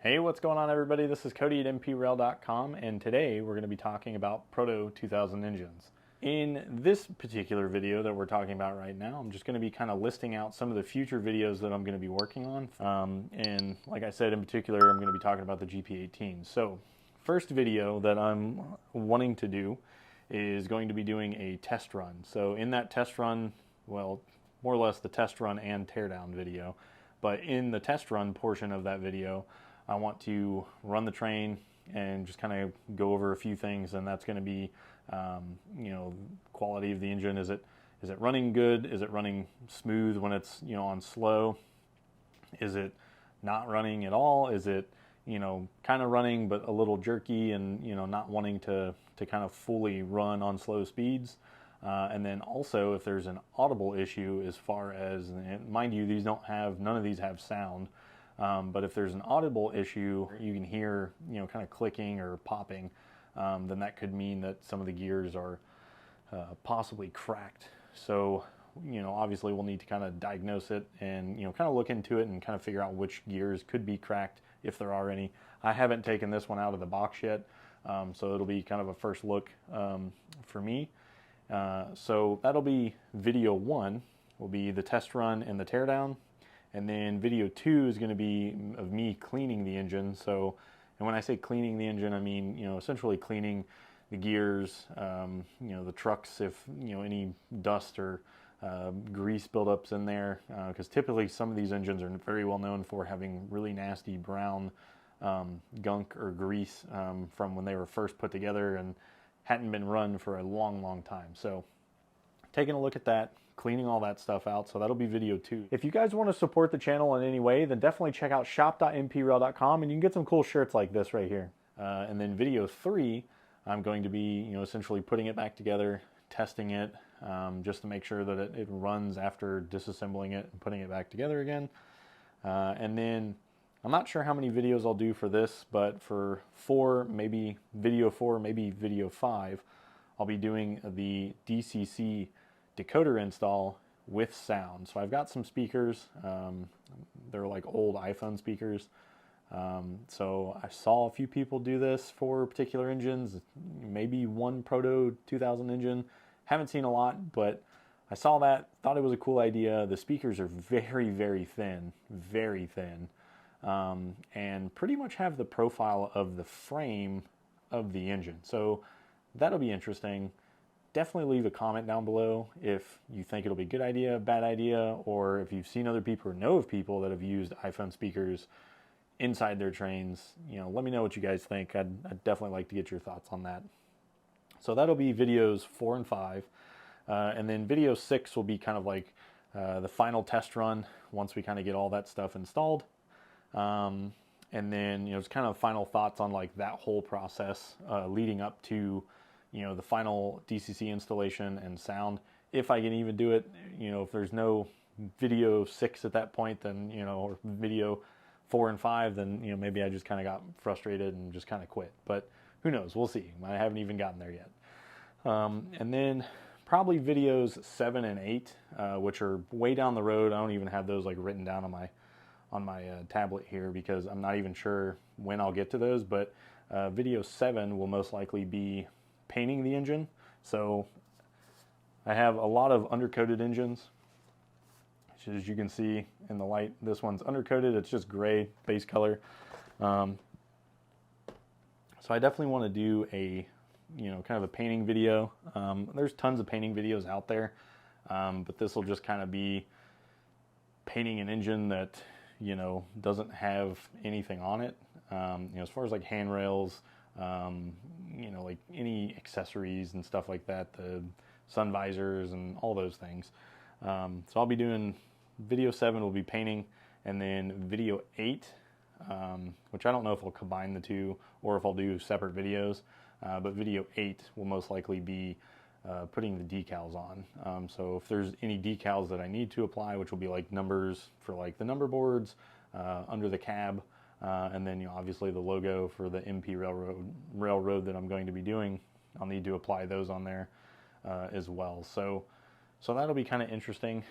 Hey, what's going on everybody? This is Cody at mprail.com, and today we're going to be talking about Proto 2000 engines. In this particular video that we're talking about right now, I'm just going to be kind of listing out some of the future videos that I'm going to be working on. And like I said, in particular, I'm going to be talking about the GP18. So, first video that I'm wanting to do is going to be doing a test run. So in that test run, well, more or less the test run and teardown video, but in the test run portion of that video, I want to run the train and just kind of go over a few things, and that's going to be, quality of the engine. Is it running good? Is it running smooth when it's on slow? Is it not running at all? Is it kind of running but a little jerky and not wanting to kind of fully run on slow speeds? And then also if there's an audible issue, as far as, mind you, none of these have sound. But if there's an audible issue, you can hear, kind of clicking or popping, then that could mean that some of the gears are possibly cracked. So, obviously we'll need to kind of diagnose it and, kind of look into it and kind of figure out which gears could be cracked, if there are any. I haven't taken this one out of the box yet, so it'll be kind of a first look for me. So that'll be video 1, will be the test run and the teardown. And then video 2 is going to be of me cleaning the engine. So, and when I say cleaning the engine, I mean, essentially cleaning the gears, the trucks, if, any dust or grease buildups in there. Because typically some of these engines are very well known for having really nasty brown gunk or grease from when they were first put together and hadn't been run for a long, long time. So taking a look at that, cleaning all that stuff out. So that'll be video 2. If you guys want to support the channel in any way, then definitely check out shop.mprail.com and you can get some cool shirts like this right here. And then video 3, I'm going to be, essentially putting it back together, testing it, just to make sure that it runs after disassembling it and putting it back together again. And then I'm not sure how many videos I'll do for this, but for maybe video 5, I'll be doing the DCC decoder install with sound. So I've got some speakers. They're like old iPhone speakers. So I saw a few people do this for particular engines, maybe one Proto 2000 engine. Haven't seen a lot, but I saw that, thought it was a cool idea. The speakers are very, very thin, and pretty much have the profile of the frame of the engine. So that'll be interesting. Definitely leave a comment down below if you think it'll be a good idea, bad idea, or if you've seen other people or know of people that have used iPhone speakers inside their trains. Let me know what you guys think. I'd definitely like to get your thoughts on that. So that'll be videos 4 and 5. And then video 6 will be kind of like the final test run once we kind of get all that stuff installed. And then, it's kind of final thoughts on like that whole process leading up to the final DCC installation and sound. If I can even do it, if there's no video 6 at that point, then, or video 4 and 5, then, maybe I just kind of got frustrated and just kind of quit. But who knows? We'll see. I haven't even gotten there yet. And then probably videos 7 and 8, which are way down the road. I don't even have those like written down on my tablet here because I'm not even sure when I'll get to those. But video 7 will most likely be painting the engine. So I have a lot of undercoated engines, which, as you can see in the light, this one's undercoated. It's just gray base color. So I definitely want to do a kind of a painting video. There's tons of painting videos out there, but this will just kind of be painting an engine that doesn't have anything on it. As far as like handrails, like any accessories and stuff like that, the sun visors and all those things. So I'll be doing video 7 will be painting, and then video 8, which I don't know if I'll combine the two or if I'll do separate videos, but video 8 will most likely be putting the decals on. So if there's any decals that I need to apply, which will be like numbers for like the number boards under the cab, and then obviously the logo for the MP railroad that I'm going to be doing, I'll need to apply those on there as well. So that'll be kind of interesting.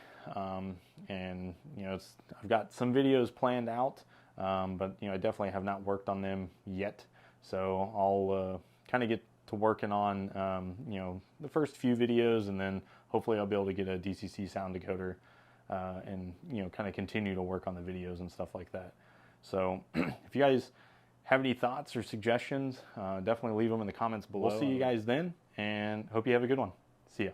And I've got some videos planned out but I definitely have not worked on them yet. So I'll kind of get to working on the first few videos, and then hopefully I'll be able to get a DCC-Sound decoder and kind of continue to work on the videos and stuff like that. So if you guys have any thoughts or suggestions, definitely leave them in the comments below. We'll see you guys then, and hope you have a good one. See ya.